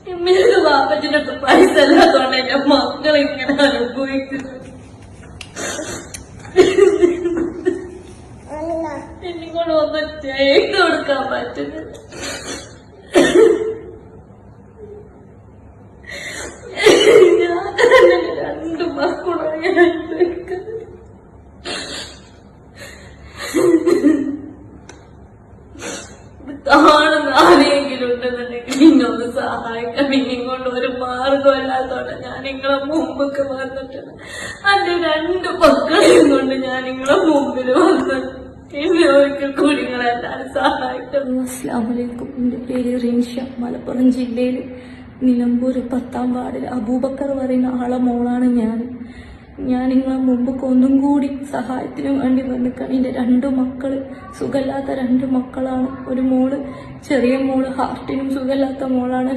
ഇമ്മയുടെ വാപ്പച്ചിനൊക്കെ പൈസ ഇല്ലാത്തോണ്ട് എന്റെ മക്കൾ ഇങ്ങനെ അനുഭവിക്കുന്നു. എനിക്കൊണ്ട് ഒന്നും ചെയ്തു കൊടുക്കാൻ പറ്റുന്നില്ല. ഞാൻ രണ്ടു മക്കളാണ് അനുഭവിക്കുന്നത്. കാണുന്ന ആരെങ്കിലും ഉണ്ടെന്നുണ്ടെങ്കിൽ നിന്നൊന്ന് സഹായിക്കണം. ഇനിക്കൊണ്ട് ഒരു മാർഗമില്ലാത്തോടെ ഞാൻ നിങ്ങളെ മുമ്പൊക്കെ വന്നിട്ടുണ്ട്. എന്റെ രണ്ടു മക്കളെയും കൊണ്ട് ഞാൻ നിങ്ങളെ മുമ്പിൽ വന്നിട്ടുണ്ട്. ഇനി ഒരിക്കൽ കൂടി നിങ്ങളെല്ലാരും സഹായിക്കണം. അസ്സലാമലൈക്കും. എൻ്റെ പേര് റിൻഷ. മലപ്പുറം ജില്ലയിൽ നിലമ്പൂർ 10ാം വാർഡിൽ അബൂബക്കർ പറയുന്ന ആളെ മോളാണ് ഞാൻ നിങ്ങളെ മുമ്പൊക്കെ ഒന്നും കൂടി സഹായത്തിന് വേണ്ടി വന്നിക്കാണ്. എൻ്റെ 2 മക്കള് സുഖമില്ലാത്ത 2 മക്കളാണ്. ഒരു മോള്, ചെറിയ മോള് ഹാർട്ടിനും സുഖമില്ലാത്ത മോളാണ്.